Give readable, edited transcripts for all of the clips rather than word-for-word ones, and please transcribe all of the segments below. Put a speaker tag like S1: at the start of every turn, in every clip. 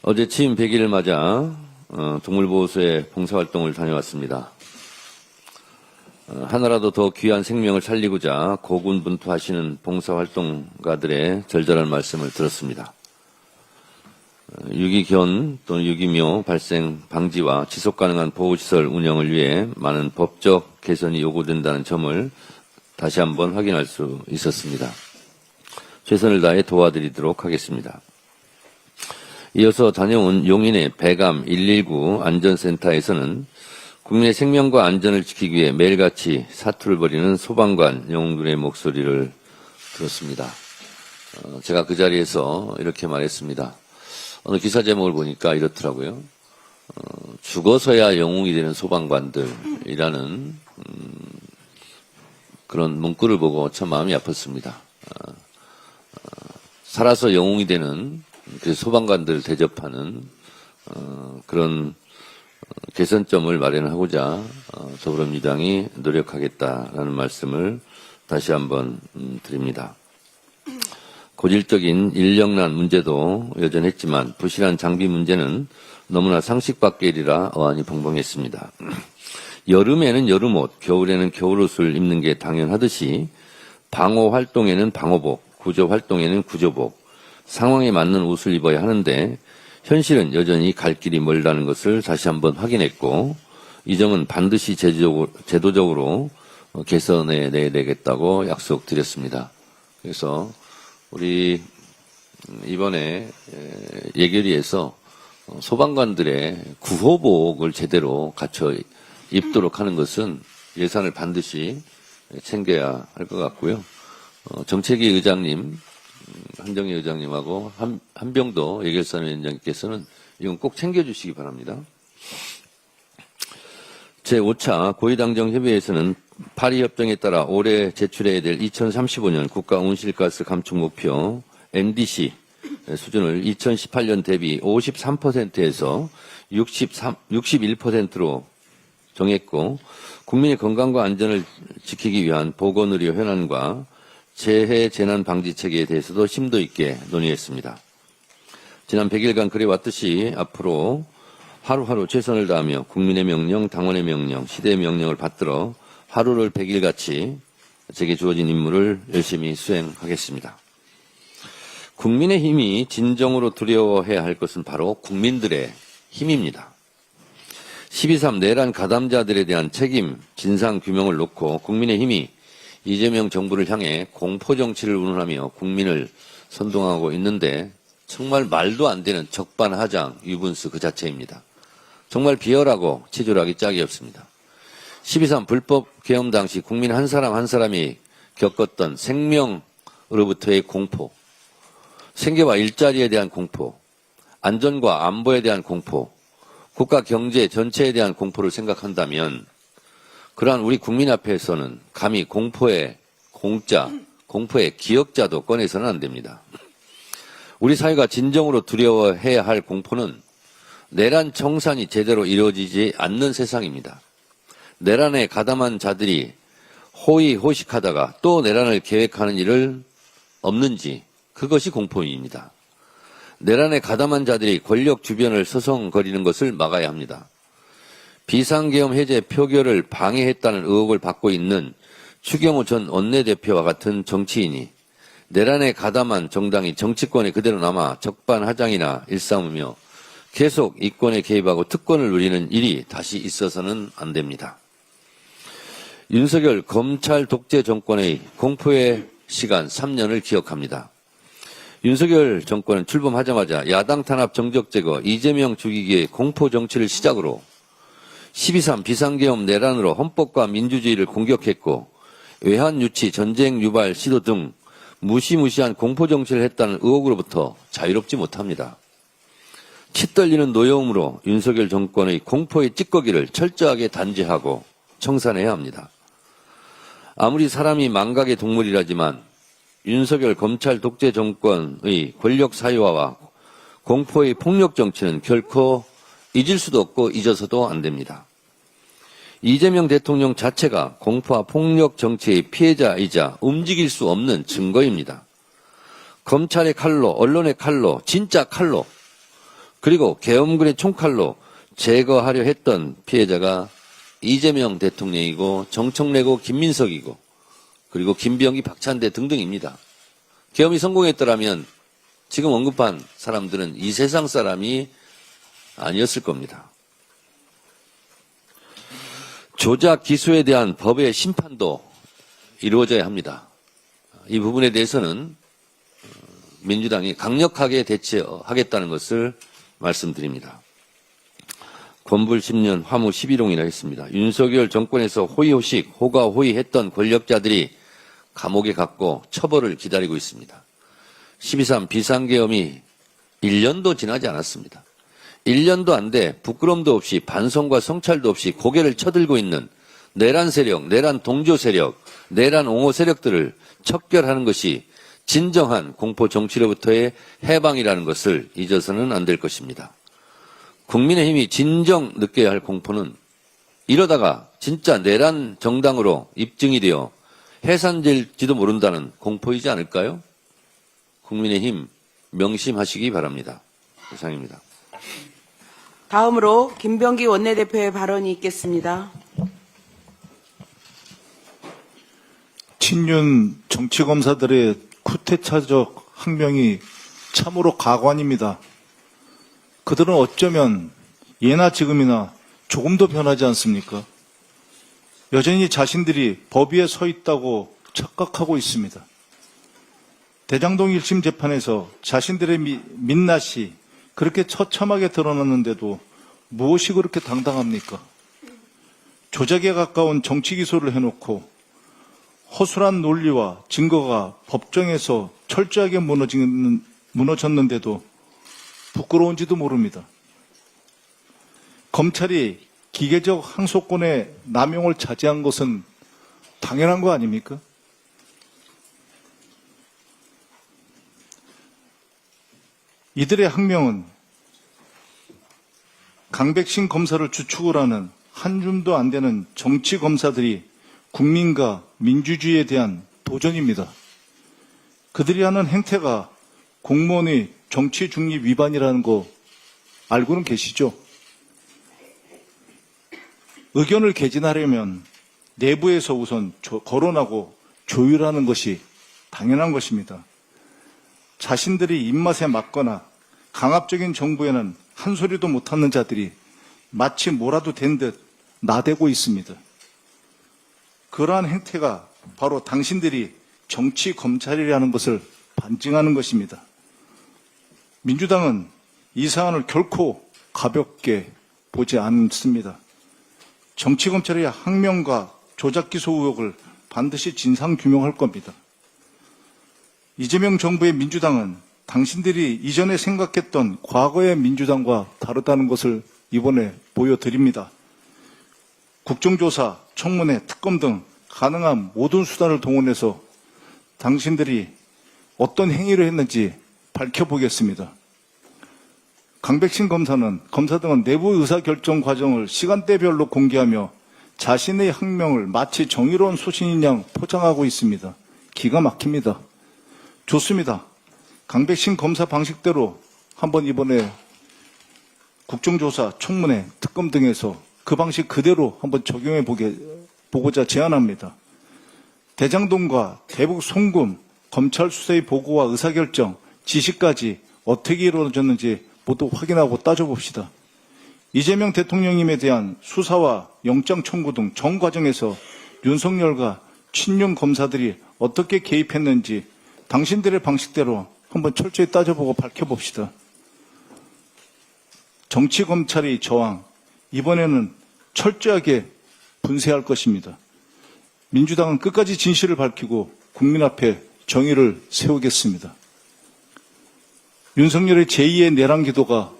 S1: 어제 취임 100일을 맞아 동물보호소에 봉사활동을 다녀왔습니다. 하나라도 더 귀한 생명을 살리고자 고군분투하시는 봉사활동가들의 절절한 말씀을 들었습니다. 유기견 또는 유기묘 발생 방지와 지속가능한 보호시설 운영을 위해 많은 법적 개선이 요구된다는 점을 다시 한번 확인할 수 있었습니다. 최선을 다해 도와드리도록 하겠습니다. 이어서 다녀온 용인의 배감 119 안전센터에서는 국민의 생명과 안전을 지키기 위해 매일같이 사투를 벌이는 소방관 영웅들의 목소리를 들었습니다. 제가 그 자리에서 이렇게 말했습니다. 어느 기사 제목을 보니까 이렇더라고요. 죽어서야 영웅이 되는 소방관들이라는 그런 문구를 보고 참 마음이 아팠습니다. 살아서 영웅이 되는 그 소방관들 대접하는 그런 개선점을 마련하고자 더불어민주당이 노력하겠다라는 말씀을 다시 한번 드립니다. 고질적인 인력난 문제도 여전했지만 부실한 장비 문제는 너무나 상식 밖의 일이라 어안이 벙벙했습니다. 여름에는 여름옷, 겨울에는 겨울옷을 입는 게 당연하듯이 방호활동에는 방호복, 구조활동에는 구조복, 상황에 맞는 옷을 입어야 하는데 현실은 여전히 갈 길이 멀다는 것을 다시 한번 확인했고 이 점은 반드시 제도적으로 개선해 내야 되겠다고 약속드렸습니다. 그래서 우리 이번에 예결위에서 소방관들의 구호복을 제대로 갖춰 입도록 하는 것은 예산을 반드시 챙겨야 할 것 같고요. 정책위 의장님, 한정희 의장님하고 한병도 예결산위원장님께서는 이건 꼭 챙겨주시기 바랍니다. 제5차 고위당정협의회에서는 파리협정에 따라 올해 제출해야 될 2035년 국가온실가스 감축 목표 NDC 수준을 2018년 대비 53%에서 61%로 정했고 국민의 건강과 안전을 지키기 위한 보건의료 현안과 재해 재난 방지 체계에 대해서도 심도 있게 논의했습니다. 지난 100일간 그래왔듯이 앞으로 하루하루 최선을 다하며 국민의 명령, 당원의 명령, 시대의 명령을 받들어 하루를 100일같이 제게 주어진 임무를 열심히 수행하겠습니다. 국민의 힘이 진정으로 두려워해야 할 것은 바로 국민들의 힘입니다. 12.3 내란 가담자들에 대한 책임, 진상 규명을 놓고 국민의 힘이 이재명 정부를 향해 공포정치를 운운하며 국민을 선동하고 있는데 정말 말도 안 되는 적반하장 유분수 그 자체입니다. 정말 비열하고 치졸하기 짝이 없습니다. 12.3 불법 계엄 당시 국민 한 사람 한 사람이 겪었던 생명으로부터의 공포, 생계와 일자리에 대한 공포, 안전과 안보에 대한 공포, 국가 경제 전체에 대한 공포를 생각한다면 그러한 우리 국민 앞에서는 감히 공포의 공자, 공포의 기억자도 꺼내서는 안 됩니다. 우리 사회가 진정으로 두려워해야 할 공포는 내란 청산이 제대로 이루어지지 않는 세상입니다. 내란에 가담한 자들이 호의호식하다가 또 내란을 계획하는 일을 없는지 그것이 공포입니다. 내란에 가담한 자들이 권력 주변을 서성거리는 것을 막아야 합니다. 비상계엄 해제 표결을 방해했다는 의혹을 받고 있는 추경호 전 원내대표와 같은 정치인이 내란에 가담한 정당이 정치권에 그대로 남아 적반하장이나 일삼으며 계속 이권에 개입하고 특권을 누리는 일이 다시 있어서는 안 됩니다. 윤석열 검찰 독재 정권의 공포의 시간 3년을 기억합니다. 윤석열 정권은 출범하자마자 야당 탄압 정적 제거, 이재명 죽이기의 공포 정치를 시작으로 12.3 비상계엄 내란으로 헌법과 민주주의를 공격했고 외환 유치, 전쟁 유발 시도 등 무시무시한 공포 정치를 했다는 의혹으로부터 자유롭지 못합니다. 치 떨리는 노여움으로 윤석열 정권의 공포의 찌꺼기를 철저하게 단죄하고 청산해야 합니다. 아무리 사람이 망각의 동물이라지만 윤석열 검찰 독재 정권의 권력 사유화와 공포의 폭력 정치는 결코 잊을 수도 없고 잊어서도 안 됩니다. 이재명 대통령 자체가 공포와 폭력 정치의 피해자이자 움직일 수 없는 증거입니다. 검찰의 칼로, 언론의 칼로, 진짜 칼로 그리고 계엄군의 총칼로 제거하려 했던 피해자가 이재명 대통령이고 정청래고 김민석이고 그리고 김병기 박찬대 등등입니다. 계엄이 성공했더라면 지금 언급한 사람들은 이 세상 사람이 아니었을 겁니다. 조작 기소에 대한 법의 심판도 이루어져야 합니다. 이 부분에 대해서는 민주당이 강력하게 대처하겠다는 것을 말씀드립니다. 건불 10년 화무 11홍이라 했습니다. 윤석열 정권에서 호의호식, 호가호의했던 권력자들이 감옥에 갔고 처벌을 기다리고 있습니다. 12.3 비상계엄이 1년도 지나지 않았습니다. 1년도 안 돼 부끄럼도 없이 반성과 성찰도 없이 고개를 쳐들고 있는 내란 세력, 내란 동조 세력, 내란 옹호 세력들을 척결하는 것이 진정한 공포 정치로부터의 해방이라는 것을 잊어서는 안 될 것입니다. 국민의힘이 진정 느껴야 할 공포는 이러다가 진짜 내란 정당으로 입증이 되어 해산될지도 모른다는 공포이지 않을까요? 국민의힘 명심하시기 바랍니다. 이상입니다.
S2: 다음으로 김병기 원내대표의 발언이 있겠습니다.
S3: 친윤 정치검사들의 쿠데타적 항명이 참으로 가관입니다. 그들은 어쩌면 예나 지금이나 조금 더 변하지 않습니까? 여전히 자신들이 법 위에 서 있다고 착각하고 있습니다. 대장동 1심 재판에서 자신들의 민낯이 그렇게 처참하게 드러났는데도 무엇이 그렇게 당당합니까? 조작에 가까운 정치 기소를 해놓고 허술한 논리와 증거가 법정에서 철저하게 무너졌는데도 부끄러운지도 모릅니다. 검찰이 기계적 항소권의 남용을 자제한 것은 당연한 거 아닙니까? 이들의 항명은 강백신 검사를 주축을 하는 한 줌도 안 되는 정치 검사들이 국민과 민주주의에 대한 도전입니다. 그들이 하는 행태가 공무원의 정치 중립 위반이라는 거 알고는 계시죠? 의견을 개진하려면 내부에서 우선 거론하고 조율하는 것이 당연한 것입니다. 자신들이 입맛에 맞거나 강압적인 정부에는 한 소리도 못하는 자들이 마치 뭐라도 된 듯 나대고 있습니다. 그러한 행태가 바로 당신들이 정치 검찰이라는 것을 반증하는 것입니다. 민주당은 이 사안을 결코 가볍게 보지 않습니다. 정치 검찰의 항명과 조작 기소 의혹을 반드시 진상 규명할 겁니다. 이재명 정부의 민주당은 당신들이 이전에 생각했던 과거의 민주당과 다르다는 것을 이번에 보여드립니다. 국정조사, 청문회, 특검 등 가능한 모든 수단을 동원해서 당신들이 어떤 행위를 했는지 밝혀보겠습니다. 강백신 검사 등은 내부 의사결정 과정을 시간대별로 공개하며 자신의 항명을 마치 정의로운 소신인 양 포장하고 있습니다. 기가 막힙니다. 좋습니다. 강백신 검사 방식대로 한번 이번에 국정조사, 청문회, 특검 등에서 그 방식 그대로 한번 적용해 보고자 제안합니다. 대장동과 대북 송금, 검찰 수사의 보고와 의사결정, 지시까지 어떻게 이루어졌는지 모두 확인하고 따져봅시다. 이재명 대통령님에 대한 수사와 영장 청구 등 전 과정에서 윤석열과 친윤 검사들이 어떻게 개입했는지 당신들의 방식대로 한번 철저히 따져보고 밝혀봅시다. 정치검찰의 저항, 이번에는 철저하게 분쇄할 것입니다. 민주당은 끝까지 진실을 밝히고 국민 앞에 정의를 세우겠습니다. 윤석열의 제2의 내란 기도가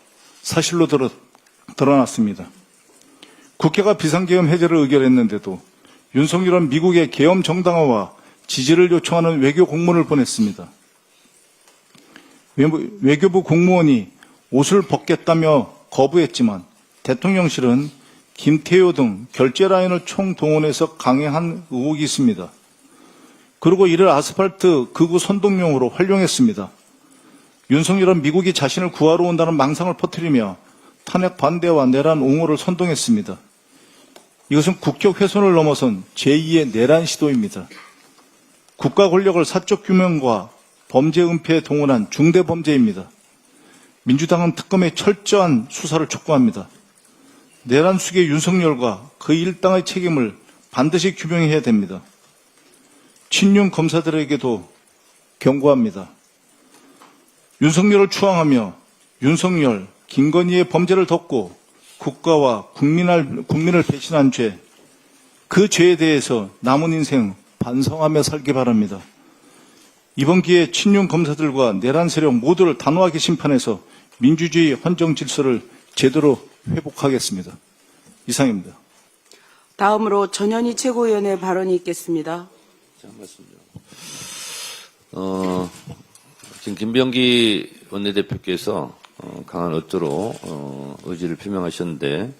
S3: 사실로 드러났습니다. 국회가 비상계엄 해제를 의결했는데도 윤석열은 미국의 계엄 정당화와 지지를 요청하는 외교 공문을 보냈습니다. 외교부 공무원이 옷을 벗겠다며 거부했지만 대통령실은 김태효 등 결제 라인을 총동원해서 강행한 의혹이 있습니다. 그리고 이를 아스팔트 극우 선동용으로 활용했습니다. 윤석열은 미국이 자신을 구하러 온다는 망상을 퍼뜨리며 탄핵 반대와 내란 옹호를 선동했습니다. 이것은 국격 훼손을 넘어선 제2의 내란 시도입니다. 국가 권력을 사적 규명과 범죄 은폐에 동원한 중대 범죄입니다. 민주당은 특검의 철저한 수사를 촉구합니다. 내란 수계 윤석열과 그 일당의 책임을 반드시 규명해야 됩니다. 친윤 검사들에게도 경고합니다. 윤석열을 추앙하며 윤석열, 김건희의 범죄를 덮고 국가와 국민을 배신한 죄, 그 죄에 대해서 남은 인생 반성하며 살기 바랍니다. 이번 기회에 친윤 검사들과 내란 세력 모두를 단호하게 심판해서 민주주의 헌정 질서를 제대로 회복하겠습니다. 이상입니다.
S2: 다음으로 전현희 최고위원의 발언이 있겠습니다.
S1: 지금 김병기 원내대표께서 강한 어조로 의지를 표명하셨는데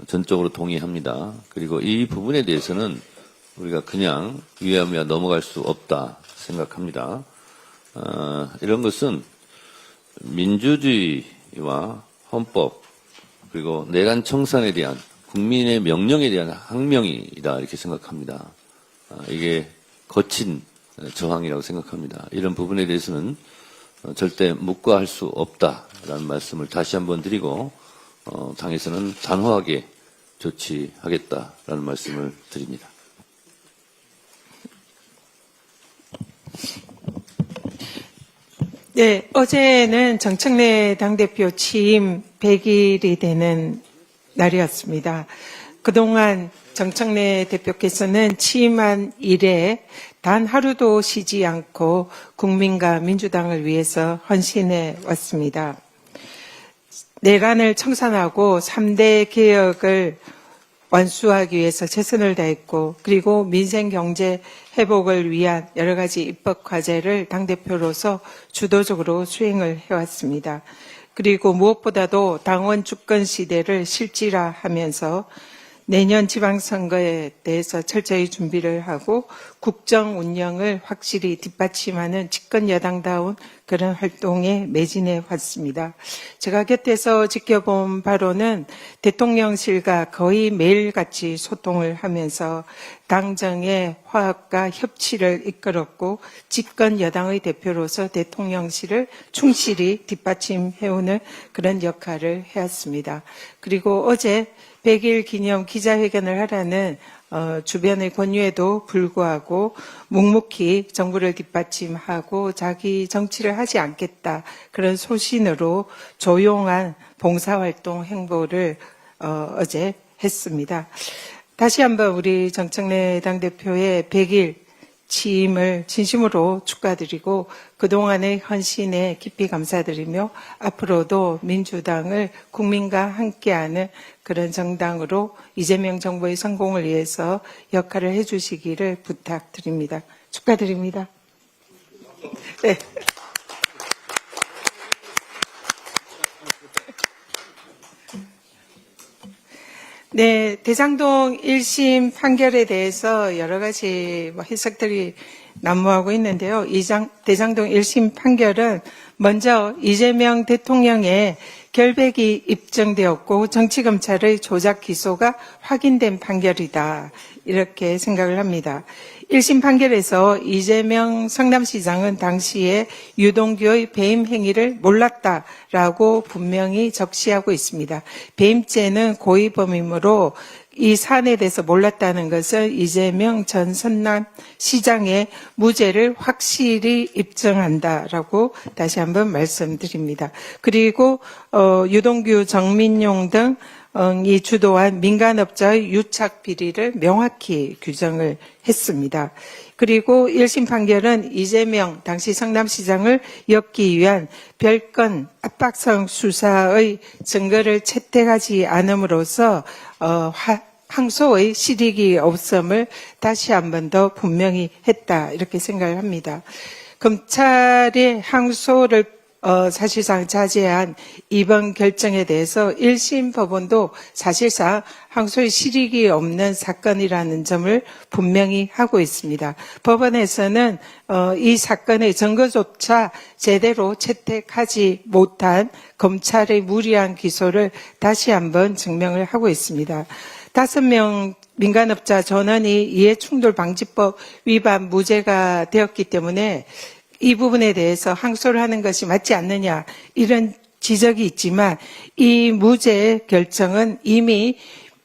S1: 전적으로 동의합니다. 그리고 이 부분에 대해서는 우리가 그냥 위하며 넘어갈 수 없다 생각합니다. 이런 것은 민주주의와 헌법 그리고 내란 청산에 대한 국민의 명령에 대한 항명이다 이렇게 생각합니다. 이게 거친 저항이라고 생각합니다. 이런 부분에 대해서는 절대 묵과할 수 없다라는 말씀을 다시 한번 드리고 당에서는 단호하게 조치하겠다라는 말씀을 드립니다.
S4: 네, 어제는 정청래 당대표 취임 100일이 되는 날이었습니다. 그동안 정청래 대표께서는 취임한 이래 단 하루도 쉬지 않고 국민과 민주당을 위해서 헌신해 왔습니다. 내란을 청산하고 3대 개혁을 완수하기 위해서 최선을 다했고 그리고 민생 경제 회복을 위한 여러 가지 입법 과제를 당대표로서 주도적으로 수행을 해왔습니다. 그리고 무엇보다도 당원 주권 시대를 실질화하면서 내년 지방선거에 대해서 철저히 준비를 하고 국정 운영을 확실히 뒷받침하는 집권 여당다운 그런 활동에 매진해 왔습니다. 제가 곁에서 지켜본 바로는 대통령실과 거의 매일같이 소통을 하면서 당정의 화합과 협치를 이끌었고 집권 여당의 대표로서 대통령실을 충실히 뒷받침해오는 그런 역할을 해왔습니다. 그리고 어제 100일 기념 기자회견을 하라는 주변의 권유에도 불구하고 묵묵히 정부를 뒷받침하고 자기 정치를 하지 않겠다 그런 소신으로 조용한 봉사활동 행보를 어제 했습니다. 다시 한번 우리 정청래 당대표의 100일 취임을 진심으로 축하드리고 그동안의 헌신에 깊이 감사드리며 앞으로도 민주당을 국민과 함께하는 그런 정당으로 이재명 정부의 성공을 위해서 역할을 해주시기를 부탁드립니다. 축하드립니다. 네. 네, 대장동 1심 판결에 대해서 여러 가지 해석들이 난무하고 있는데요. 대장동 1심 판결은 먼저 이재명 대통령의 결백이 입증되었고 정치검찰의 조작 기소가 확인된 판결이다. 이렇게 생각을 합니다. 1심 판결에서 이재명 성남시장은 당시에 유동규의 배임 행위를 몰랐다라고 분명히 적시하고 있습니다. 배임죄는 고의범이므로 이 사안에 대해서 몰랐다는 것은 이재명 전 성남시장의 무죄를 확실히 입증한다라고 다시 한번 말씀드립니다. 그리고 유동규, 정민용 등 이 주도한 민간업자의 유착 비리를 명확히 규정을 했습니다. 그리고 1심 판결은 이재명 당시 성남시장을 엮기 위한 별건 압박성 수사의 증거를 채택하지 않음으로써 항소의 실익이 없음을 다시 한 번 더 분명히 했다 이렇게 생각을 합니다. 검찰의 항소를 사실상 자제한 이번 결정에 대해서 1심 법원도 사실상 항소의 실익이 없는 사건이라는 점을 분명히 하고 있습니다. 법원에서는 이 사건의 증거조차 제대로 채택하지 못한 검찰의 무리한 기소를 다시 한번 증명을 하고 있습니다. 5명 민간업자 전원이 이해충돌방지법 위반 무죄가 되었기 때문에 이 부분에 대해서 항소를 하는 것이 맞지 않느냐 이런 지적이 있지만 이 무죄 결정은 이미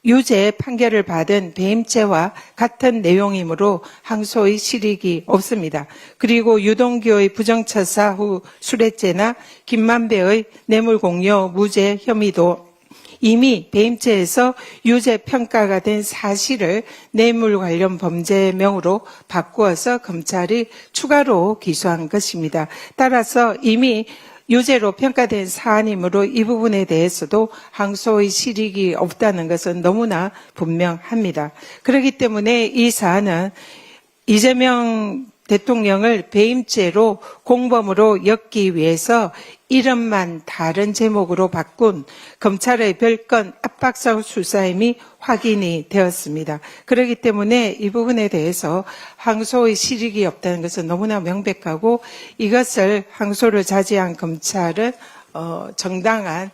S4: 유죄 판결을 받은 배임죄와 같은 내용이므로 항소의 실익이 없습니다. 그리고 유동규의 부정처사 후 수뢰죄나 김만배의 뇌물공여 무죄 혐의도 이미 배임죄에서 유죄 평가가 된 사실을 뇌물 관련 범죄명으로 바꾸어서 검찰이 추가로 기소한 것입니다. 따라서 이미 유죄로 평가된 사안이므로 이 부분에 대해서도 항소의 실익이 없다는 것은 너무나 분명합니다. 그렇기 때문에 이 사안은 이재명 대통령을 배임죄로 공범으로 엮기 위해서 이름만 다른 제목으로 바꾼 검찰의 별건 압박성 수사임이 확인이 되었습니다. 그렇기 때문에 이 부분에 대해서 항소의 실익이 없다는 것은 너무나 명백하고 이것을 항소를 자제한 검찰은 정당한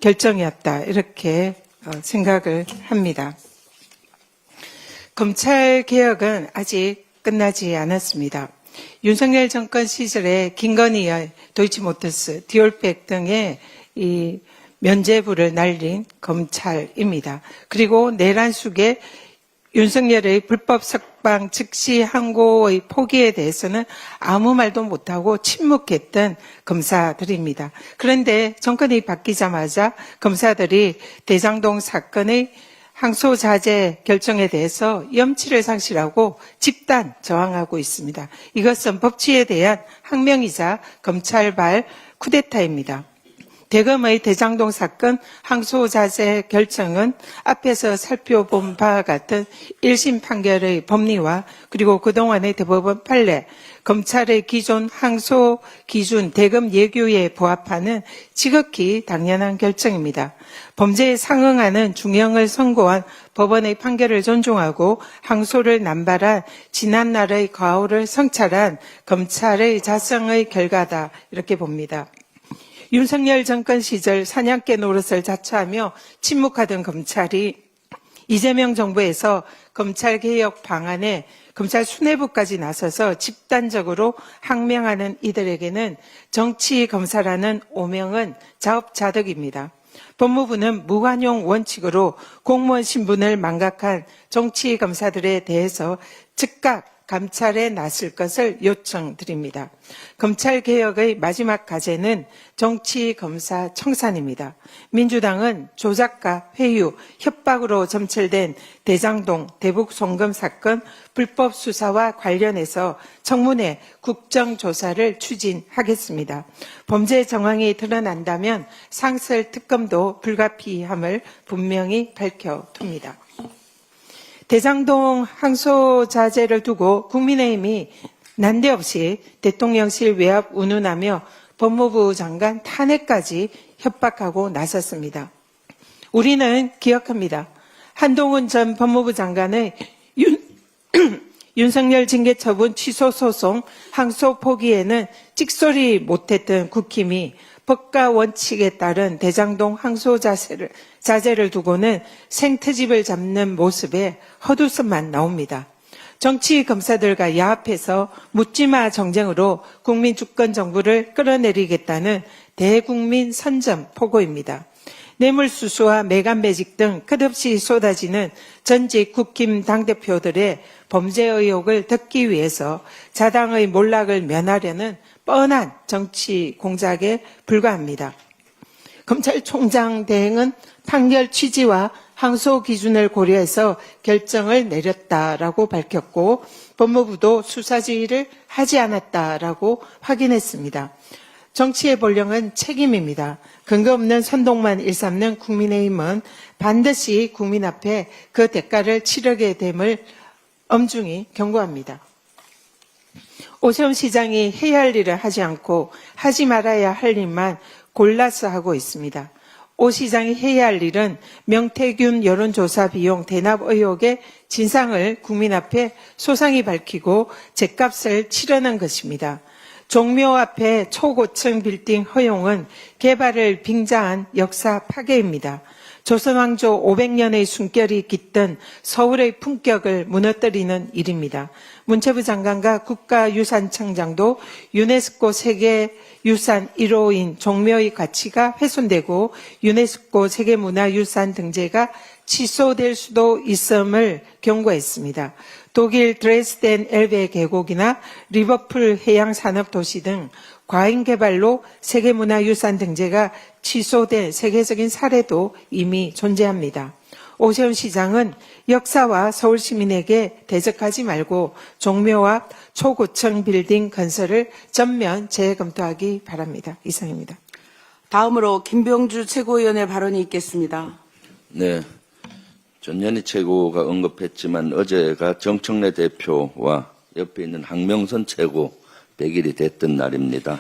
S4: 결정이었다 이렇게 생각을 합니다. 검찰 개혁은 아직 끝나지 않았습니다. 윤석열 정권 시절에 김건희의 도이치모터스, 디올백 등의 이 면죄부를 날린 검찰입니다. 그리고 내란 속에 윤석열의 불법 석방 즉시 항고의 포기에 대해서는 아무 말도 못하고 침묵했던 검사들입니다. 그런데 정권이 바뀌자마자 검사들이 대장동 사건의 항소 자제 결정에 대해서 염치를 상실하고 집단 저항하고 있습니다. 이것은 법치에 대한 항명이자 검찰발 쿠데타입니다. 대검의 대장동 사건 항소 자제 결정은 앞에서 살펴본 바와 같은 1심 판결의 법리와 그리고 그동안의 대법원 판례, 검찰의 기존 항소 기준 대검 예규에 부합하는 지극히 당연한 결정입니다. 범죄에 상응하는 중형을 선고한 법원의 판결을 존중하고 항소를 남발한 지난날의 과오를 성찰한 검찰의 자성의 결과다 이렇게 봅니다. 윤석열 정권 시절 사냥개 노릇을 자처하며 침묵하던 검찰이 이재명 정부에서 검찰개혁 방안에 검찰 수뇌부까지 나서서 집단적으로 항명하는 이들에게는 정치검사라는 오명은 자업자득입니다. 법무부는 무관용 원칙으로 공무원 신분을 망각한 정치검사들에 대해서 즉각 감찰에 나설 것을 요청드립니다. 검찰개혁의 마지막 과제는 정치검사 청산입니다. 민주당은 조작과 회유, 협박으로 점철된 대장동, 대북 송금 사건 불법 수사와 관련해서 청문회 국정조사를 추진하겠습니다. 범죄 정황이 드러난다면 상설 특검도 불가피함을 분명히 밝혀둡니다. 대장동 항소 자제를 두고 국민의힘이 난데없이 대통령실 외압 운운하며 법무부 장관 탄핵까지 협박하고 나섰습니다. 우리는 기억합니다. 한동훈 전 법무부 장관의 윤석열 징계처분 취소 소송 항소 포기에는 찍소리 못했던 국힘이 법과 원칙에 따른 대장동 항소 자제를 두고는 생트집을 잡는 모습에 헛웃음만 나옵니다. 정치 검사들과 야합해서 묻지마 정쟁으로 국민 주권 정부를 끌어내리겠다는 대국민 선점 포고입니다. 뇌물수수와 매간매직 등 끝없이 쏟아지는 전직 국힘 당대표들의 범죄 의혹을 덮기 위해서 자당의 몰락을 면하려는 뻔한 정치 공작에 불과합니다. 검찰총장 대행은 판결 취지와 항소 기준을 고려해서 결정을 내렸다라고 밝혔고 법무부도 수사 지휘를 하지 않았다라고 확인했습니다. 정치의 본령은 책임입니다. 근거 없는 선동만 일삼는 국민의힘은 반드시 국민 앞에 그 대가를 치르게 됨을 엄중히 경고합니다. 오세훈 시장이 해야 할 일을 하지 않고 하지 말아야 할 일만 골라서 하고 있습니다. 오 시장이 해야 할 일은 명태균 여론조사 비용 대납 의혹의 진상을 국민 앞에 소상히 밝히고 죗값을 치르는 것입니다. 종묘 앞에 초고층 빌딩 허용은 개발을 빙자한 역사 파괴입니다. 조선왕조 500년의 숨결이 깃든 서울의 품격을 무너뜨리는 일입니다. 문체부 장관과 국가유산청장도 유네스코 세계유산 1호인 종묘의 가치가 훼손되고 유네스코 세계문화유산 등재가 취소될 수도 있음을 경고했습니다. 독일 드레스덴 엘베 계곡이나 리버풀 해양산업도시 등 과잉 개발로 세계문화유산 등재가 취소된 세계적인 사례도 이미 존재합니다. 오세훈 시장은 역사와 서울 시민에게 대적하지 말고 종묘 앞 초고층 빌딩 건설을 전면 재검토하기 바랍니다. 이상입니다.
S2: 다음으로 김병주 최고위원의 발언이 있겠습니다.
S5: 네. 전현희 최고가 언급했지만 어제가 정청래 대표와 옆에 있는 항명선 최고 100일이 됐던 날입니다.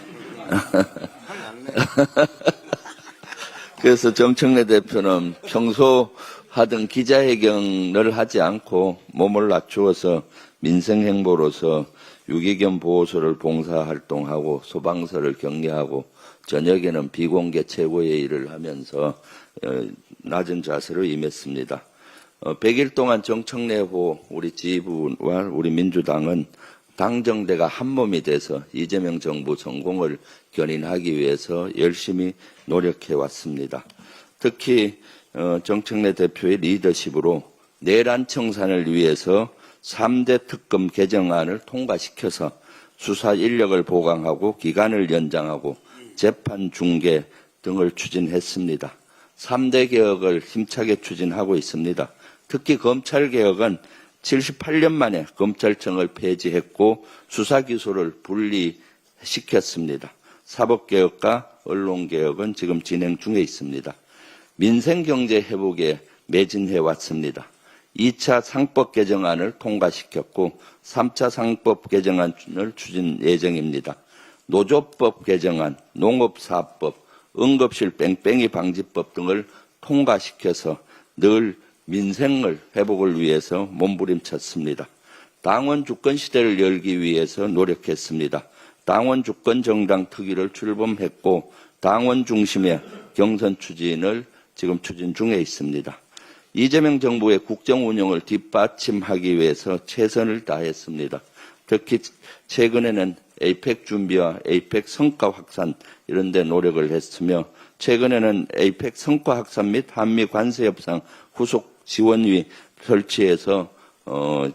S5: 그래서 정청래 대표는 평소 하던 기자회견을 하지 않고 몸을 낮추어서 민생행보로서 유기견 보호소를 봉사활동하고 소방서를 격려하고 저녁에는 비공개 최고회의를 하면서 낮은 자세로 임했습니다. 100일 동안 정청래호 우리 지부와 우리 민주당은 당정대가 한몸이 돼서 이재명 정부 성공을 견인하기 위해서 열심히 노력해 왔습니다. 특히 정청래 대표의 리더십으로 내란 청산을 위해서 3대 특검 개정안을 통과시켜서 수사 인력을 보강하고 기간을 연장하고 재판 중개 등을 추진했습니다. 3대 개혁을 힘차게 추진하고 있습니다. 특히 검찰개혁은 78년 만에 검찰청을 폐지했고 수사기소를 분리시켰습니다. 사법개혁과 언론개혁은 지금 진행 중에 있습니다. 민생경제 회복에 매진해 왔습니다. 2차 상법 개정안을 통과시켰고 3차 상법 개정안을 추진 예정입니다. 노조법 개정안, 농업사업법, 응급실 뺑뺑이 방지법 등을 통과시켜서 늘 민생을 회복을 위해서 몸부림쳤습니다. 당원 주권 시대를 열기 위해서 노력했습니다. 당원 주권 정당 특위를 출범했고 당원 중심의 경선 추진을 지금 추진 중에 있습니다. 이재명 정부의 국정 운영을 뒷받침하기 위해서 최선을 다했습니다. 특히 최근에는 에이펙 준비와 에이펙 성과 확산 이런 데 노력을 했으며 최근에는 에이펙 성과 확산 및 한미 관세 협상 후속 지원위 설치해서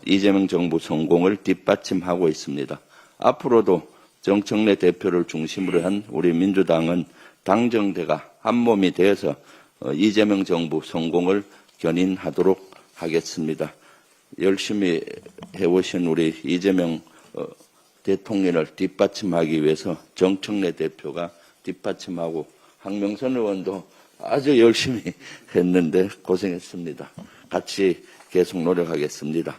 S5: 이재명 정부 성공을 뒷받침하고 있습니다. 앞으로도 정청래 대표를 중심으로 한 우리 민주당은 당정대가 한몸이 되어서 이재명 정부 성공을 견인하도록 하겠습니다. 열심히 해오신 우리 이재명 대통령을 뒷받침하기 위해서 정청래 대표가 뒷받침하고 황명선 의원도 아주 열심히 했는데 고생했습니다. 같이 계속 노력하겠습니다.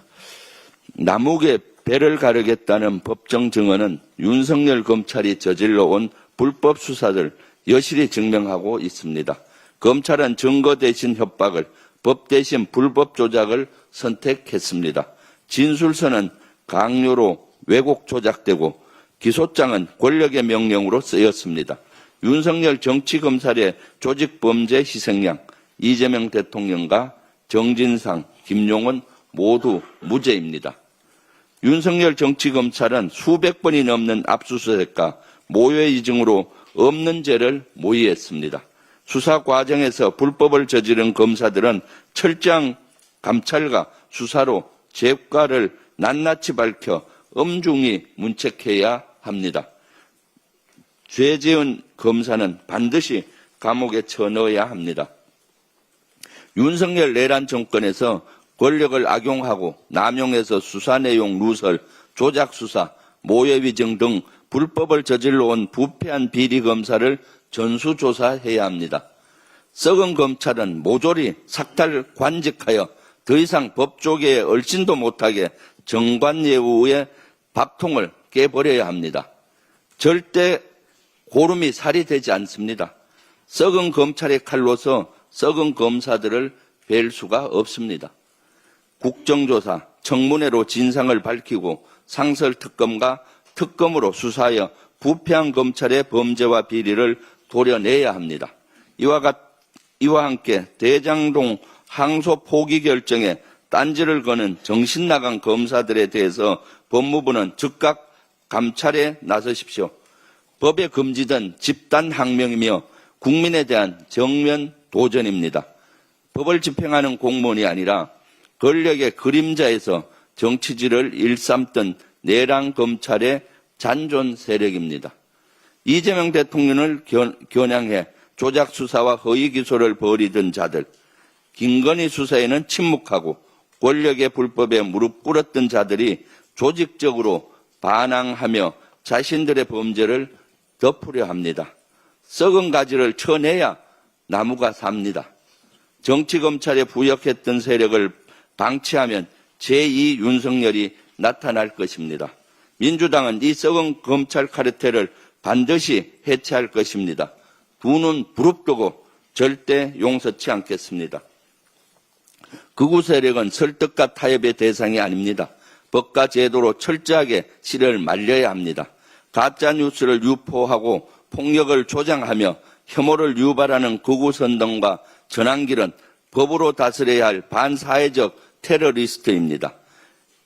S5: 남욱에 배를 가르겠다는 법정 증언은 윤석열 검찰이 저질러 온 불법 수사를 여실히 증명하고 있습니다. 검찰은 증거 대신 협박을, 법 대신 불법 조작을 선택했습니다. 진술서는 강요로 왜곡 조작되고 기소장은 권력의 명령으로 쓰였습니다. 윤석열 정치검찰의 조직범죄 희생양, 이재명 대통령과 정진상, 김용은 모두 무죄입니다. 윤석열 정치검찰은 수백 번이 넘는 압수수색과 모욕이증으로 없는 죄를 모의했습니다. 수사 과정에서 불법을 저지른 검사들은 철저한 감찰과 수사로 죄과를 낱낱이 밝혀 엄중히 문책해야 합니다. 죄 지은 검사는 반드시 감옥에 쳐넣어야 합니다. 윤석열 내란 정권에서 권력을 악용하고 남용해서 수사 내용 누설, 조작 수사, 모해위증 등 불법을 저질러 온 부패한 비리 검사를 전수조사해야 합니다. 썩은 검찰은 모조리 삭탈 관직하여 더 이상 법조계에 얼씬도 못하게 정관예우의 밥통을 깨버려야 합니다. 절대 고름이 살이 되지 않습니다. 썩은 검찰의 칼로서 썩은 검사들을 뵐 수가 없습니다. 국정조사, 청문회로 진상을 밝히고 상설특검과 특검으로 수사하여 부패한 검찰의 범죄와 비리를 도려내야 합니다. 이와 함께 대장동 항소 포기 결정에 딴지를 거는 정신나간 검사들에 대해서 법무부는 즉각 감찰에 나서십시오. 법에 금지된 집단 항명이며 국민에 대한 정면 도전입니다. 법을 집행하는 공무원이 아니라 권력의 그림자에서 정치질을 일삼던 내랑 검찰의 잔존 세력입니다. 이재명 대통령을 겨냥해 조작 수사와 허위 기소를 벌이던 자들, 김건희 수사에는 침묵하고 권력의 불법에 무릎 꿇었던 자들이 조직적으로 반항하며 자신들의 범죄를 덮으려 합니다. 썩은 가지를 쳐내야 나무가 삽니다. 정치검찰에 부역했던 세력을 방치하면 제2 윤석열이 나타날 것입니다. 민주당은 이 썩은 검찰 카르텔을 반드시 해체할 것입니다. 두 눈 부릅뜨고 절대 용서치 않겠습니다. 극우 세력은 설득과 타협의 대상이 아닙니다. 법과 제도로 철저하게 실을 말려야 합니다. 가짜뉴스를 유포하고 폭력을 조장하며 혐오를 유발하는 극우 선동과 전환길은 법으로 다스려야 할 반사회적 테러리스트입니다.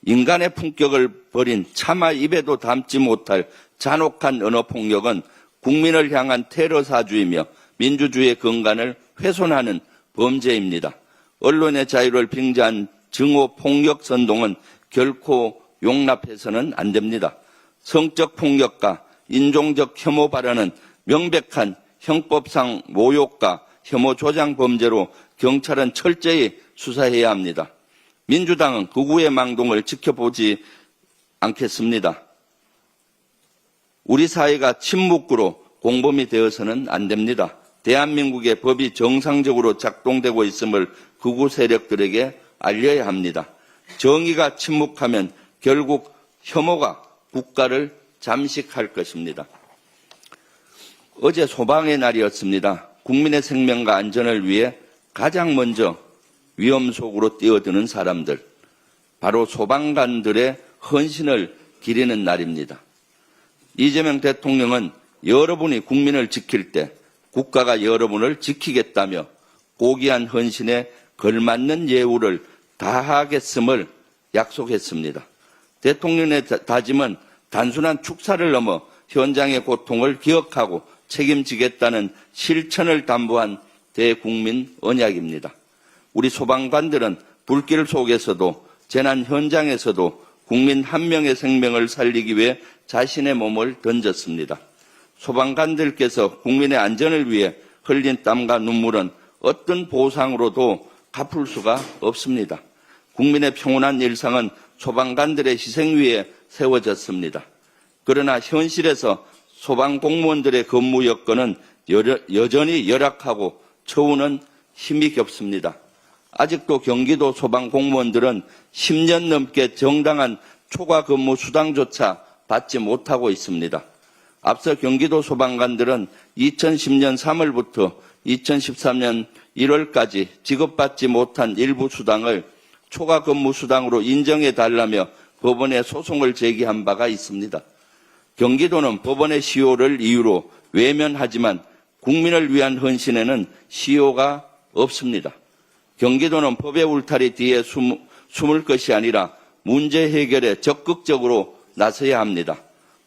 S5: 인간의 품격을 버린 차마 입에도 담지 못할 잔혹한 언어폭력은 국민을 향한 테러사주이며 민주주의의 근간을 훼손하는 범죄입니다. 언론의 자유를 빙자한 증오폭력 선동은 결코 용납해서는 안 됩니다. 성적 폭력과 인종적 혐오 발언은 명백한 형법상 모욕과 혐오 조장 범죄로 경찰은 철저히 수사해야 합니다. 민주당은 극우의 망동을 지켜보지 않겠습니다. 우리 사회가 침묵구로 공범이 되어서는 안 됩니다. 대한민국의 법이 정상적으로 작동되고 있음을 극우 세력들에게 알려야 합니다. 정의가 침묵하면 결국 혐오가 국가를 잠식할 것입니다. 어제 소방의 날이었습니다. 국민의 생명과 안전을 위해 가장 먼저 위험 속으로 뛰어드는 사람들, 바로 소방관들의 헌신을 기리는 날입니다. 이재명 대통령은 여러분이 국민을 지킬 때 국가가 여러분을 지키겠다며 고귀한 헌신에 걸맞는 예우를 다하겠음을 약속했습니다. 대통령의 다짐은 단순한 축사를 넘어 현장의 고통을 기억하고 책임지겠다는 실천을 담보한 대국민 언약입니다. 우리 소방관들은 불길 속에서도 재난 현장에서도 국민 한 명의 생명을 살리기 위해 자신의 몸을 던졌습니다. 소방관들께서 국민의 안전을 위해 흘린 땀과 눈물은 어떤 보상으로도 갚을 수가 없습니다. 국민의 평온한 일상은 소방관들의 희생 위에 세워졌습니다. 그러나 현실에서 소방 공무원들의 근무 여건은 여전히 열악하고 처우는 힘이 겹습니다. 아직도 경기도 소방 공무원들은 10년 넘게 정당한 초과 근무 수당조차 받지 못하고 있습니다. 앞서 경기도 소방관들은 2010년 3월부터 2013년 1월까지 지급받지 못한 일부 수당을 초과 근무 수당으로 인정해 달라며 법원에 소송을 제기한 바가 있습니다. 경기도는 법원의 시효를 이유로 외면하지만 국민을 위한 헌신에는 시효가 없습니다. 경기도는 법의 울타리 뒤에 숨을 것이 아니라 문제 해결에 적극적으로 나서야 합니다.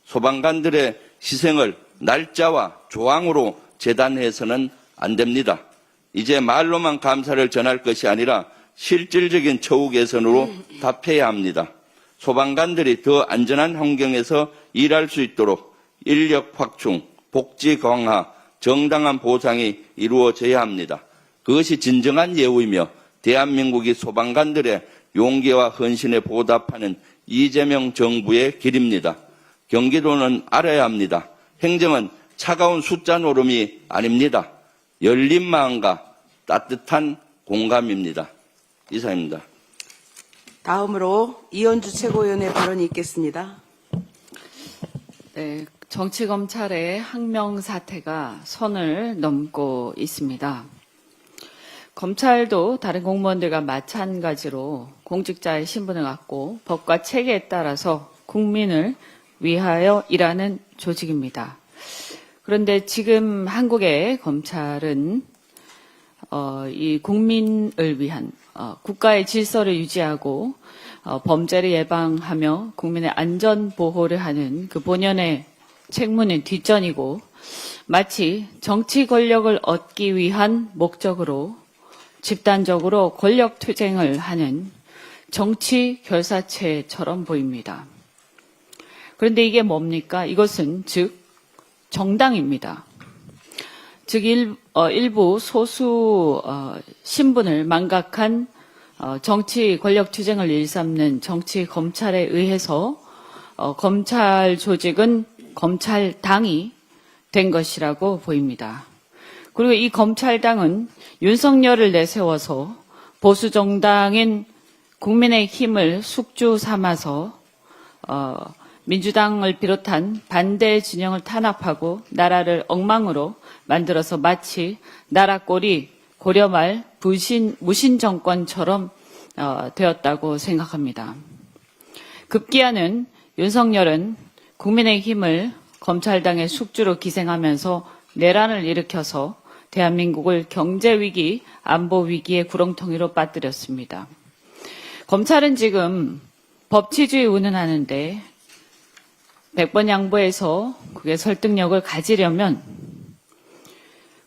S5: 소방관들의 희생을 날짜와 조항으로 재단해서는 안 됩니다. 이제 말로만 감사를 전할 것이 아니라 실질적인 처우 개선으로 답해야 합니다. 소방관들이 더 안전한 환경에서 일할 수 있도록 인력 확충, 복지 강화, 정당한 보상이 이루어져야 합니다. 그것이 진정한 예우이며 대한민국이 소방관들의 용기와 헌신에 보답하는 이재명 정부의 길입니다. 경기도는 알아야 합니다. 행정은 차가운 숫자 노름이 아닙니다. 열린 마음과 따뜻한 공감입니다. 이상입니다.
S2: 다음으로 이현주 최고위원의 발언이 있겠습니다.
S6: 네, 정치검찰의 항명 사태가 선을 넘고 있습니다. 검찰도 다른 공무원들과 마찬가지로 공직자의 신분을 갖고 법과 체계에 따라서 국민을 위하여 일하는 조직입니다. 그런데 지금 한국의 검찰은 이 국민을 위한 국가의 질서를 유지하고 범죄를 예방하며 국민의 안전 보호를 하는 그 본연의 책무는 뒷전이고 마치 정치 권력을 얻기 위한 목적으로 집단적으로 권력 투쟁을 하는 정치 결사체처럼 보입니다. 그런데 이게 뭡니까? 이것은 즉 정당입니다. 즉 일부 소수 신분을 망각한 정치 권력 투쟁을 일삼는 정치 검찰에 의해서 검찰 조직은 검찰당이 된 것이라고 보입니다. 그리고 이 검찰당은 윤석열을 내세워서 보수 정당인 국민의힘을 숙주 삼아서 민주당을 비롯한 반대 진영을 탄압하고 나라를 엉망으로 만들어서 마치 나라 꼴이 고려 말 무신 정권처럼 되었다고 생각합니다. 급기야는 윤석열은 국민의힘을 검찰당의 숙주로 기생하면서 내란을 일으켜서 대한민국을 경제위기, 안보위기의 구렁텅이로 빠뜨렸습니다. 검찰은 지금 법치주의 운운하는데 100번 양보해서 그게 설득력을 가지려면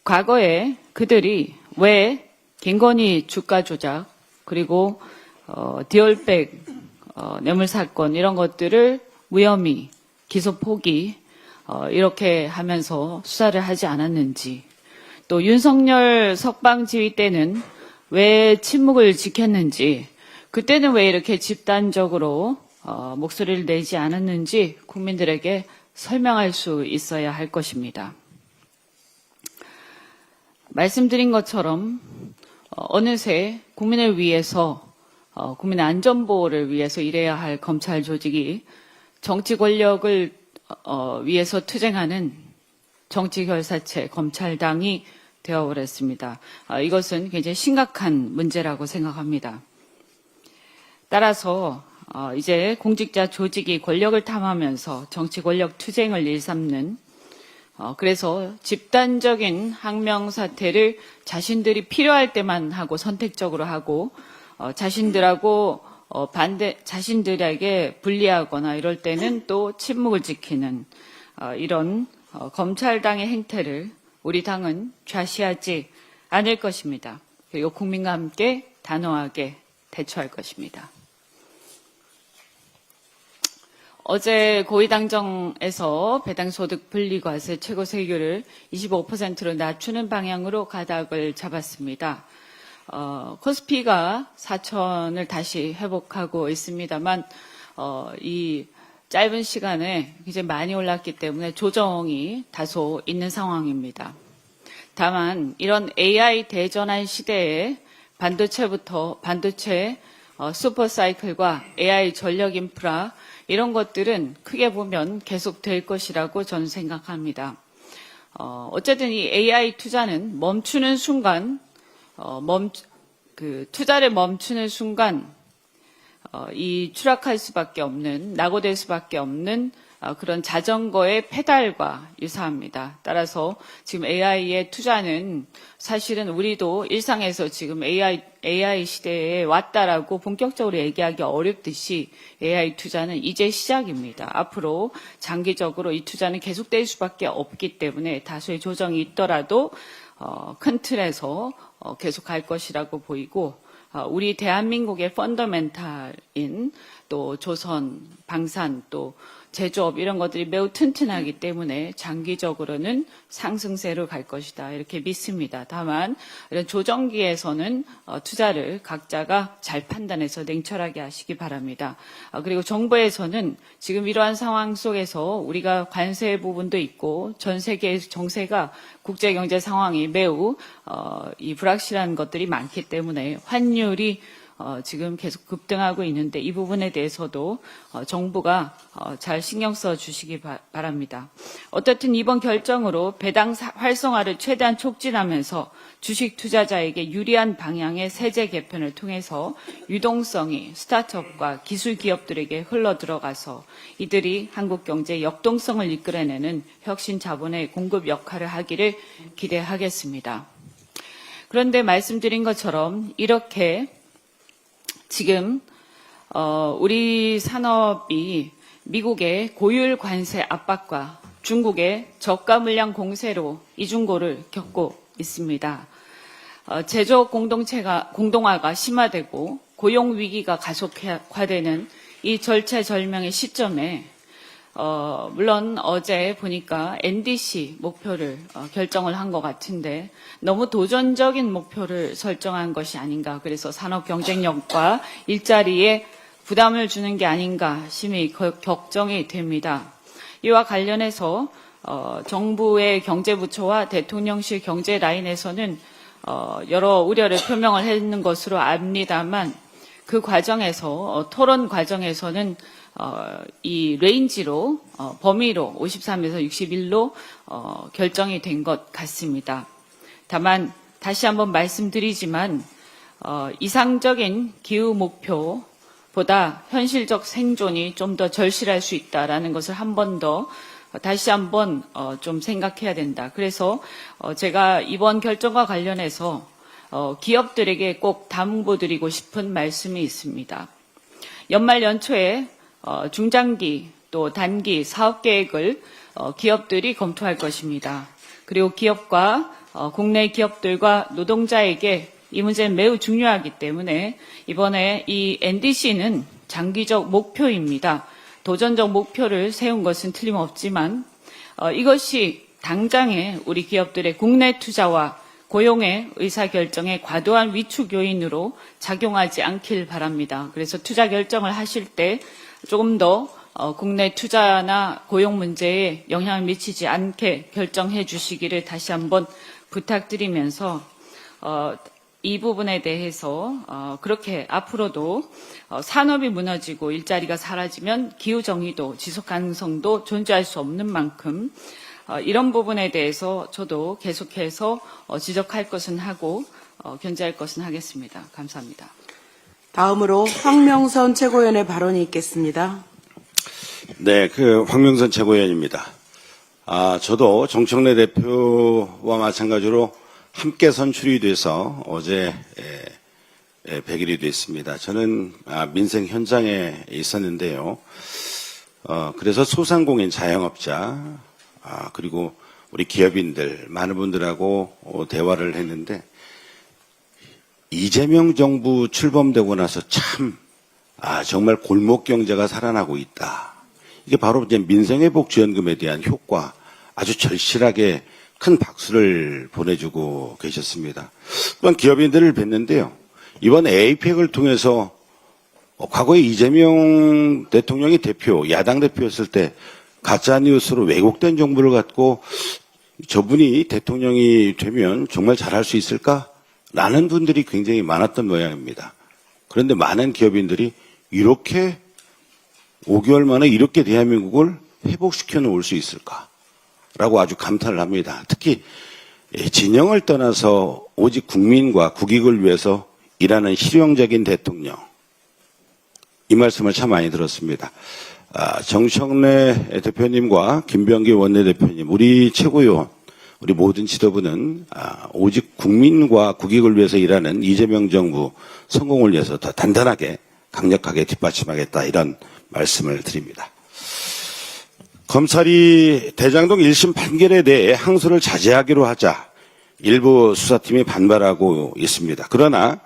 S6: 과거에 그들이 왜 김건희 주가 조작 그리고 디올백 뇌물 사건 이런 것들을 무혐의, 기소 포기 이렇게 하면서 수사를 하지 않았는지 또 윤석열 석방 지휘 때는 왜 침묵을 지켰는지 그때는 왜 이렇게 집단적으로 목소리를 내지 않았는지 국민들에게 설명할 수 있어야 할 것입니다. 말씀드린 것처럼 어느새 국민을 위해서 국민의 안전보호를 위해서 일해야 할 검찰 조직이 정치 권력을 위해서 투쟁하는 정치결사체 검찰당이 되어버렸습니다. 이것은 굉장히 심각한 문제라고 생각합니다. 따라서 이제 공직자 조직이 권력을 탐하면서 정치 권력 투쟁을 일삼는 그래서 집단적인 항명 사태를 자신들이 필요할 때만 하고 선택적으로 하고 자신들하고 자신들에게 불리하거나 이럴 때는 또 침묵을 지키는 이런 검찰당의 행태를 우리 당은 좌시하지 않을 것입니다. 그리고 국민과 함께 단호하게 대처할 것입니다. 어제 고위당정에서 배당소득 분리과세 최고 세율을 25%로 낮추는 방향으로 가닥을 잡았습니다. 코스피가 4천을 다시 회복하고 있습니다만 이 짧은 시간에 이제 많이 올랐기 때문에 조정이 다소 있는 상황입니다. 다만 이런 AI 대전환 시대에 반도체 슈퍼사이클과 AI 전력 인프라 이런 것들은 크게 보면 계속 될 것이라고 저는 생각합니다. 어쨌든 이 AI 투자는 멈추는 순간 투자를 멈추는 순간 이 추락할 수밖에 없는 낙오될 수밖에 없는 그런 자전거의 페달과 유사합니다. 따라서 지금 AI의 투자는 사실은 우리도 일상에서 지금 AI 시대에 왔다라고 본격적으로 얘기하기 어렵듯이 AI 투자는 이제 시작입니다. 앞으로 장기적으로 이 투자는 계속될 수밖에 없기 때문에 다소의 조정이 있더라도 큰 틀에서 계속 갈 것이라고 보이고 우리 대한민국의 펀더멘탈인 또 조선, 방산, 또 제조업 이런 것들이 매우 튼튼하기 때문에 장기적으로는 상승세로 갈 것이다 이렇게 믿습니다. 다만 이런 조정기에서는 투자를 각자가 잘 판단해서 냉철하게 하시기 바랍니다. 그리고 정부에서는 지금 이러한 상황 속에서 우리가 관세 부분도 있고 전 세계의 정세가 국제경제 상황이 매우 이 불확실한 것들이 많기 때문에 환율이 지금 계속 급등하고 있는데 이 부분에 대해서도 정부가 잘 신경 써 주시기 바랍니다. 어떻든 이번 결정으로 배당 활성화를 최대한 촉진하면서 주식 투자자에게 유리한 방향의 세제 개편을 통해서 유동성이 스타트업과 기술 기업들에게 흘러 들어가서 이들이 한국 경제의 역동성을 이끌어내는 혁신 자본의 공급 역할을 하기를 기대하겠습니다. 그런데 말씀드린 것처럼 이렇게 지금 우리 산업이 미국의 고율 관세 압박과 중국의 저가 물량 공세로 이중고를 겪고 있습니다. 제조업 공동화가 심화되고 고용 위기가 가속화되는 이 절체절명의 시점에 물론 어제 보니까 NDC 목표를 결정을 한 것 같은데 너무 도전적인 목표를 설정한 것이 아닌가. 그래서 산업 경쟁력과 일자리에 부담을 주는 게 아닌가 심히 걱정이 됩니다. 이와 관련해서 정부의 경제부처와 대통령실 경제라인에서는 여러 우려를 표명을 했는 것으로 압니다만 그 과정에서 토론 과정에서는 이 레인지로 범위로 53에서 61로 결정이 된 것 같습니다. 다만 다시 한번 말씀드리지만 이상적인 기후 목표보다 현실적 생존이 좀 더 절실할 수 있다라는 것을 한 번 더 다시 한번 좀 생각해야 된다. 그래서 제가 이번 결정과 관련해서 기업들에게 꼭 당부드리고 싶은 말씀이 있습니다. 연말 연초에 중장기 또 단기 사업 계획을 기업들이 검토할 것입니다. 그리고 기업과 국내 기업들과 노동자에게 이 문제는 매우 중요하기 때문에 이번에 이 NDC는 장기적 목표입니다. 도전적 목표를 세운 것은 틀림없지만 이것이 당장의 우리 기업들의 국내 투자와 고용의 의사결정에 과도한 위축 요인으로 작용하지 않길 바랍니다. 그래서 투자 결정을 하실 때 조금 더 국내 투자나 고용 문제에 영향을 미치지 않게 결정해 주시기를 다시 한번 부탁드리면서 이 부분에 대해서 그렇게 앞으로도 산업이 무너지고 일자리가 사라지면 기후정의도 지속가능성도 존재할 수 없는 만큼 이런 부분에 대해서 저도 계속해서 지적할 것은 하고 견제할 것은 하겠습니다. 감사합니다.
S2: 다음으로 황명선 최고위원의 발언이 있겠습니다.
S7: 네, 황명선 최고위원입니다. 저도 정청래 대표와 마찬가지로 함께 선출이 돼서 어제 100일이 됐습니다. 저는 민생 현장에 있었는데요. 그래서 소상공인 자영업자 그리고 우리 기업인들 많은 분들하고 대화를 했는데 이재명 정부 출범되고 나서 참 정말 골목 경제가 살아나고 있다. 이게 바로 이제 민생회복지원금에 대한 효과 아주 절실하게 큰 박수를 보내주고 계셨습니다. 그런 기업인들을 뵀는데요. 이번 APEC을 통해서 과거에 이재명 대통령이 야당 대표였을 때 가짜뉴스로 왜곡된 정보를 갖고 저분이 대통령이 되면 정말 잘할 수 있을까라는 분들이 굉장히 많았던 모양입니다. 그런데 많은 기업인들이 이렇게 5개월 만에 이렇게 대한민국을 회복시켜 놓을 수 있을까? 라고 아주 감탄을 합니다. 특히 진영을 떠나서 오직 국민과 국익을 위해서 일하는 실용적인 대통령. 이 말씀을 참 많이 들었습니다. 정청래 대표님과 김병기 원내대표님, 우리 최고위원, 우리 모든 지도부는 오직 국민과 국익을 위해서 일하는 이재명 정부 성공을 위해서 더 단단하게 강력하게 뒷받침하겠다 이런 말씀을 드립니다. 검찰이 대장동 1심 판결에 대해 항소를 자제하기로 하자 일부 수사팀이 반발하고 있습니다. 그러나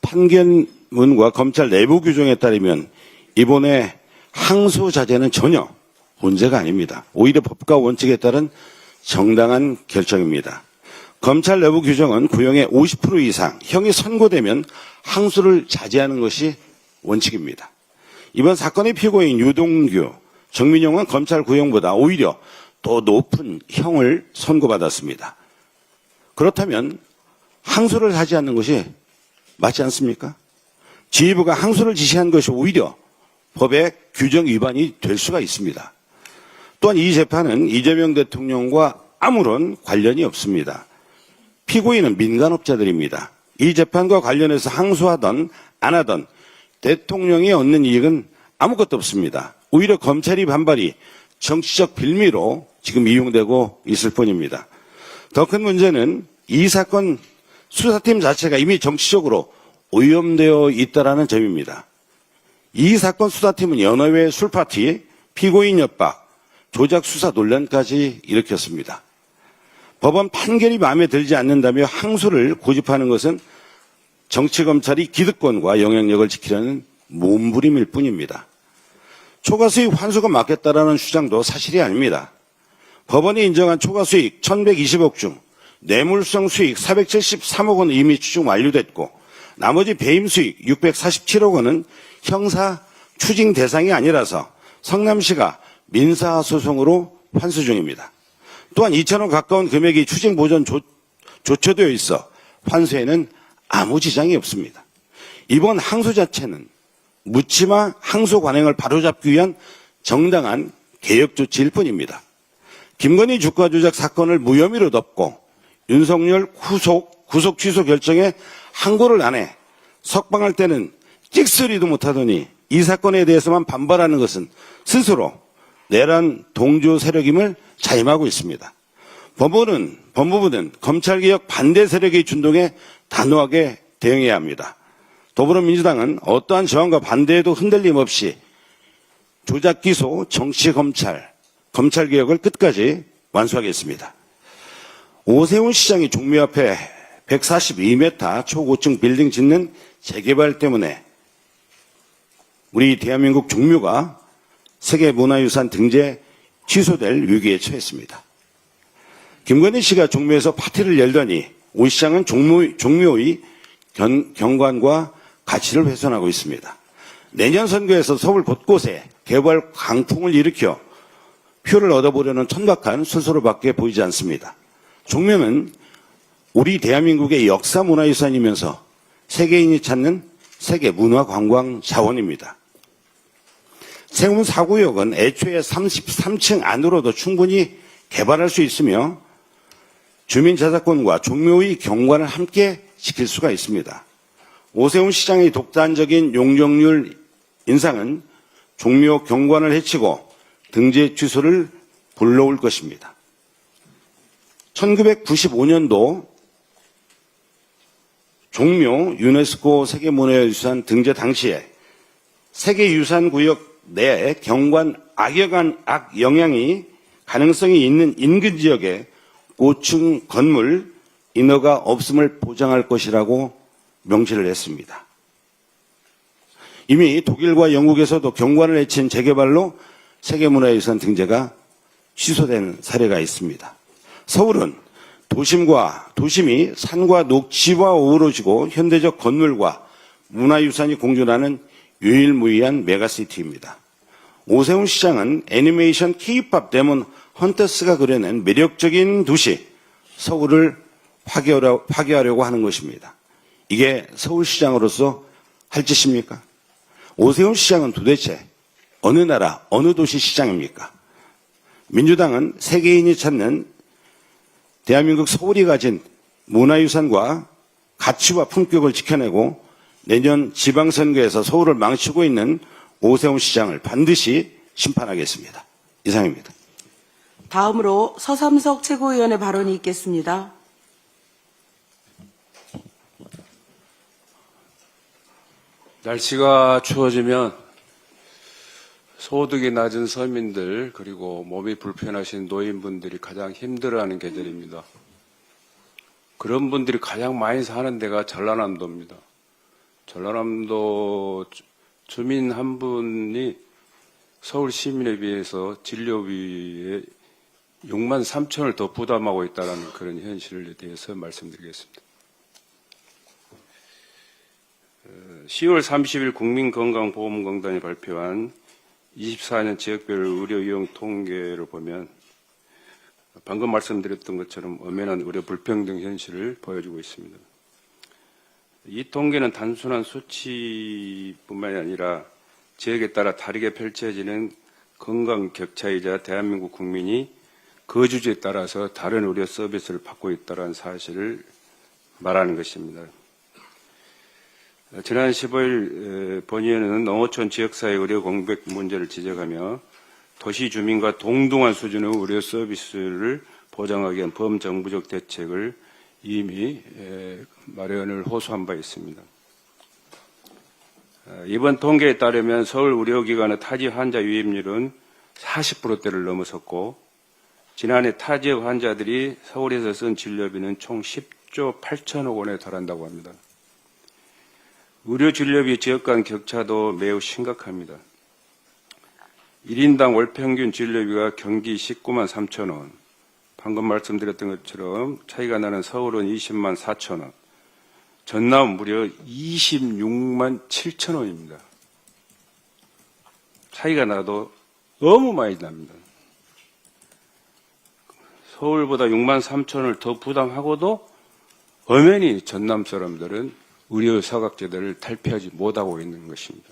S7: 판결문과 검찰 내부 규정에 따르면 이번에 항소 자제는 전혀 문제가 아닙니다. 오히려 법과 원칙에 따른 정당한 결정입니다. 검찰 내부 규정은 구형의 50% 이상 형이 선고되면 항소를 자제하는 것이 원칙입니다. 이번 사건의 피고인 유동규, 정민용은 검찰 구형보다 오히려 더 높은 형을 선고받았습니다. 그렇다면 항소를 하지 않는 것이 맞지 않습니까? 지휘부가 항소를 지시한 것이 오히려 법의 규정 위반이 될 수가 있습니다. 또한 이 재판은 이재명 대통령과 아무런 관련이 없습니다. 피고인은 민간업자들입니다. 이 재판과 관련해서 항소하던 안 하던 대통령이 얻는 이익은 아무것도 없습니다. 오히려 검찰의 반발이 정치적 빌미로 지금 이용되고 있을 뿐입니다. 더 큰 문제는 이 사건 수사팀 자체가 이미 정치적으로 오염되어 있다는 점입니다. 이 사건 수사팀은 연어회 술파티, 피고인 협박, 조작 수사 논란까지 일으켰습니다. 법원 판결이 마음에 들지 않는다며 항소를 고집하는 것은 정치검찰이 기득권과 영향력을 지키려는 몸부림일 뿐입니다. 초과수익 환수가 맞겠다라는 주장도 사실이 아닙니다. 법원이 인정한 초과수익 1120억 중 뇌물성 수익 473억 원은 이미 추징 완료됐고 나머지 배임수익 647억 원은 형사 추징 대상이 아니라서 성남시가 민사소송으로 환수 중입니다. 또한 2천억 가까운 금액이 추징 보전 조처되어 있어 환수에는 아무 지장이 없습니다. 이번 항소 자체는 묻지마 항소 관행을 바로잡기 위한 정당한 개혁 조치일 뿐입니다. 김건희 주가 조작 사건을 무혐의로 덮고 윤석열 구속 취소 결정에 항고를 안 해 석방할 때는 찍소리도 못하더니 이 사건에 대해서만 반발하는 것은 스스로 내란 동조 세력임을 자임하고 있습니다. 법무부는 검찰개혁 반대 세력의 준동에 단호하게 대응해야 합니다. 더불어민주당은 어떠한 저항과 반대에도 흔들림 없이 조작 기소, 정치 검찰개혁을 끝까지 완수하겠습니다. 오세훈 시장이 종묘 앞에 142m 초고층 빌딩 짓는 재개발 때문에 우리 대한민국 종묘가 세계문화유산 등재 취소될 위기에 처했습니다. 김건희 씨가 종묘에서 파티를 열더니 오 시장은 종묘의 경관과 가치를 훼손하고 있습니다. 내년 선거에서 서울 곳곳에 개발 강풍을 일으켜 표를 얻어보려는 천박한 순서로밖에 보이지 않습니다. 종묘는 우리 대한민국의 역사 문화유산이면서 세계인이 찾는 세계 문화관광 자원입니다. 세운 4구역은 애초에 33층 안으로도 충분히 개발할 수 있으며 주민 저작권과 종묘의 경관을 함께 지킬 수가 있습니다. 오세훈 시장의 독단적인 용적률 인상은 종묘 경관을 해치고 등재 취소를 불러올 것입니다. 1995년도 종묘 유네스코 세계문화유산 등재 당시에 세계유산구역 내 경관 악영향이 가능성이 있는 인근 지역에 고층 건물 인허가 없음을 보장할 것이라고 명시를 했습니다. 이미 독일과 영국에서도 경관을 해친 재개발로 세계문화유산 등재가 취소된 사례가 있습니다. 서울은 도심이 산과 녹지와 어우러지고 현대적 건물과 문화유산이 공존하는 유일무이한 메가시티입니다. 오세훈 시장은 애니메이션 K-팝 데몬 헌터스가 그려낸 매력적인 도시 서울을 파괴하려고 하는 것입니다. 이게 서울시장으로서 할 짓입니까? 오세훈 시장은 도대체 어느 나라, 어느 도시 시장입니까? 민주당은 세계인이 찾는 대한민국 서울이 가진 문화유산과 가치와 품격을 지켜내고 내년 지방선거에서 서울을 망치고 있는 오세훈 시장을 반드시 심판하겠습니다. 이상입니다.
S2: 다음으로 서삼석 최고위원의 발언이 있겠습니다.
S8: 날씨가 추워지면 소득이 낮은 서민들 그리고 몸이 불편하신 노인분들이 가장 힘들어하는 계절입니다. 그런 분들이 가장 많이 사는 데가 전라남도입니다. 전라남도 주민 한 분이 서울 시민에 비해서 진료비에 6만 3천을 더 부담하고 있다는 그런 현실에 대해서 말씀드리겠습니다. 10월 30일 국민건강보험공단이 발표한 24년 지역별 의료 이용 통계를 보면 방금 말씀드렸던 것처럼 엄연한 의료 불평등 현실을 보여주고 있습니다. 이 통계는 단순한 수치뿐만이 아니라 지역에 따라 다르게 펼쳐지는 건강 격차이자 대한민국 국민이 거주지에 따라서 다른 의료 서비스를 받고 있다는 사실을 말하는 것입니다. 지난 15일 본위원회는 농어촌 지역사회 의료 공백 문제를 지적하며 도시 주민과 동등한 수준의 의료 서비스를 보장하기 위한 범정부적 대책을 이미 마련을 호소한 바 있습니다. 이번 통계에 따르면 서울 의료기관의 타지 환자 유입률은 40%대를 넘어섰고 지난해 타지역 환자들이 서울에서 쓴 진료비는 총 10조 8천억 원에 달한다고 합니다. 의료 진료비 지역 간 격차도 매우 심각합니다. 1인당 월 평균 진료비가 경기 19만 3천 원, 방금 말씀드렸던 것처럼 차이가 나는 서울은 20만 4천 원, 전남은 무려 26만 7천 원입니다. 차이가 나도 너무 많이 납니다. 서울보다 6만 3천 원을 더 부담하고도 엄연히 전남 사람들은 의료 사각지대를 탈피하지 못하고 있는 것입니다.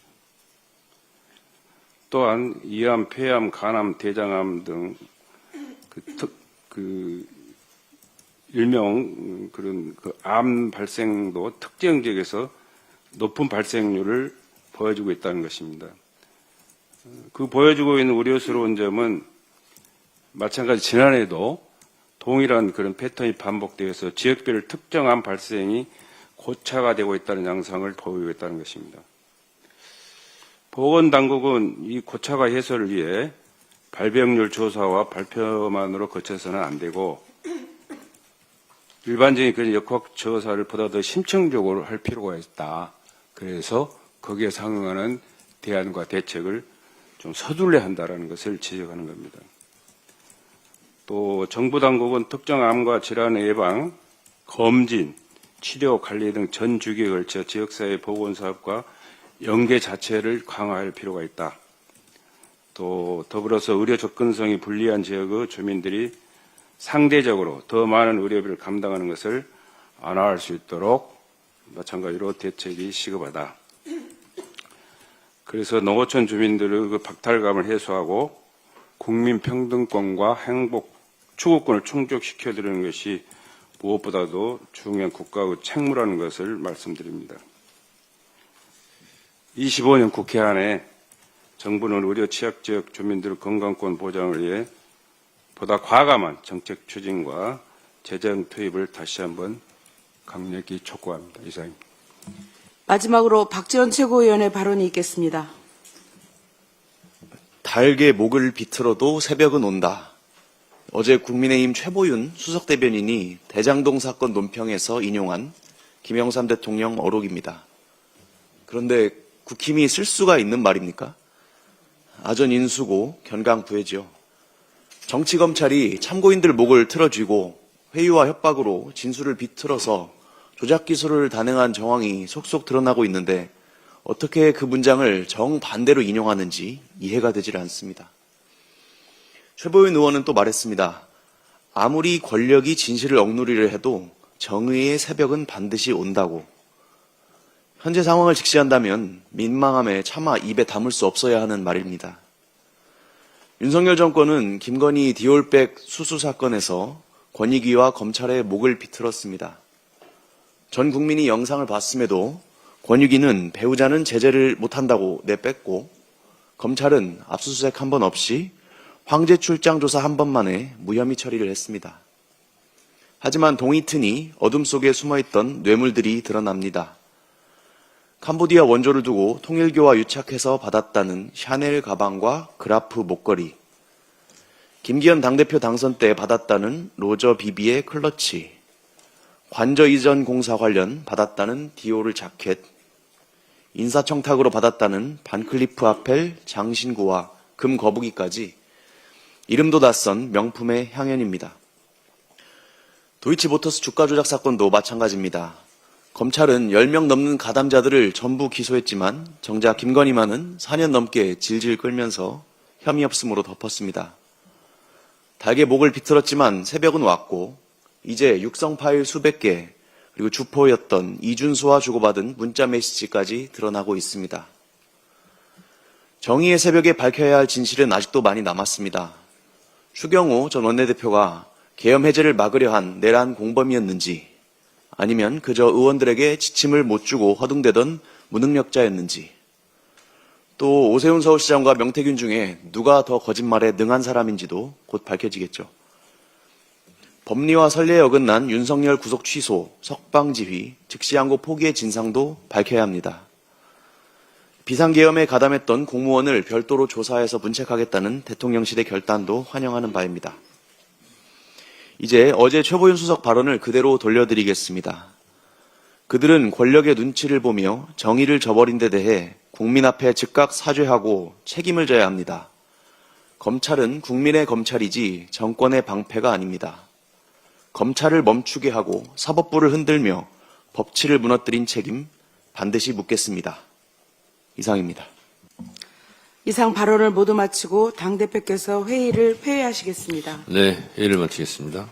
S8: 또한 이암, 폐암, 간암, 대장암 등 일명 그런 암 발생도 특정 지역에서 높은 발생률을 보여주고 있다는 것입니다. 그 보여주고 있는 우려스러운 점은 마찬가지 지난해에도 동일한 그런 패턴이 반복되어서 지역별 특정 암 발생이 고차가 되고 있다는 양상을 보이고 있다는 것입니다. 보건당국은 이 고차가 해소를 위해 발병률 조사와 발표만으로 거쳐서는 안 되고 일반적인 그런 역학 조사를 보다 더 심층적으로 할 필요가 있다. 그래서 거기에 상응하는 대안과 대책을 좀 서둘러야 한다는 것을 지적하는 겁니다. 또 정부 당국은 특정 암과 질환의 예방, 검진, 치료, 관리 등 전 주기에 걸쳐 지역사회 보건사업과 연계 자체를 강화할 필요가 있다. 또 더불어서 의료 접근성이 불리한 지역의 주민들이 상대적으로 더 많은 의료비를 감당하는 것을 완화할 수 있도록 마찬가지로 대책이 시급하다. 그래서 농어촌 주민들의 그 박탈감을 해소하고 국민 평등권과 행복 추구권을 충족시켜드리는 것이 무엇보다도 중요한 국가의 책무라는 것을 말씀드립니다. 25년 국회 안에 정부는 의료 취약지역 주민들의 건강권 보장을 위해 보다 과감한 정책 추진과 재정 투입을 다시 한번 강력히 촉구합니다. 이상입니다.
S2: 마지막으로 박지원 최고위원의 발언이 있겠습니다.
S9: 달게 목을 비틀어도 새벽은 온다. 어제 국민의힘 최보윤 수석대변인이 대장동 사건 논평에서 인용한 김영삼 대통령 어록입니다. 그런데 국힘이 쓸 수가 있는 말입니까? 아전인수고 견강부회죠. 정치검찰이 참고인들 목을 틀어쥐고 회유와 협박으로 진술을 비틀어서 조작기소를 단행한 정황이 속속 드러나고 있는데 어떻게 그 문장을 정반대로 인용하는지 이해가 되질 않습니다. 최보윤 의원은 또 말했습니다. 아무리 권력이 진실을 억누리려 해도 정의의 새벽은 반드시 온다고. 현재 상황을 직시한다면 민망함에 차마 입에 담을 수 없어야 하는 말입니다. 윤석열 정권은 김건희 디올백 수수 사건에서 권익위와 검찰의 목을 비틀었습니다. 전 국민이 영상을 봤음에도 권익위는 배우자는 제재를 못한다고 내뺐고 검찰은 압수수색 한 번 없이 황제 출장 조사 한 번만에 무혐의 처리를 했습니다. 하지만 동이 트니 어둠 속에 숨어있던 뇌물들이 드러납니다. 캄보디아 원조를 두고 통일교와 유착해서 받았다는 샤넬 가방과 그라프 목걸이, 김기현 당대표 당선 때 받았다는 로저 비비의 클러치, 관저 이전 공사 관련 받았다는 디오르 자켓, 인사청탁으로 받았다는 반클리프 아펠 장신구와 금 거북이까지 이름도 낯선 명품의 향연입니다. 도이치모터스 주가 조작 사건도 마찬가지입니다. 검찰은 10명 넘는 가담자들을 전부 기소했지만 정작 김건희만은 4년 넘게 질질 끌면서 혐의 없음으로 덮었습니다. 달게 목을 비틀었지만 새벽은 왔고 이제 육성 파일 수백 개 그리고 주포였던 이준수와 주고받은 문자 메시지까지 드러나고 있습니다. 정의의 새벽에 밝혀야 할 진실은 아직도 많이 남았습니다. 추경호 전 원내대표가 계엄 해제를 막으려 한 내란 공범이었는지, 아니면 그저 의원들에게 지침을 못 주고 허둥대던 무능력자였는지, 또 오세훈 서울시장과 명태균 중에 누가 더 거짓말에 능한 사람인지도 곧 밝혀지겠죠. 법리와 선례에 어긋난 윤석열 구속 취소, 석방지휘, 즉시항고 포기의 진상도 밝혀야 합니다. 비상계엄에 가담했던 공무원을 별도로 조사해서 문책하겠다는 대통령실의 결단도 환영하는 바입니다. 이제 어제 최보윤 수석 발언을 그대로 돌려드리겠습니다. 그들은 권력의 눈치를 보며 정의를 저버린 데 대해 국민 앞에 즉각 사죄하고 책임을 져야 합니다. 검찰은 국민의 검찰이지 정권의 방패가 아닙니다. 검찰을 멈추게 하고 사법부를 흔들며 법치를 무너뜨린 책임 반드시 묻겠습니다. 이상입니다.
S2: 이상 발언을 모두 마치고 당대표께서 회의를 폐회하시겠습니다.
S1: 네, 회의를 마치겠습니다.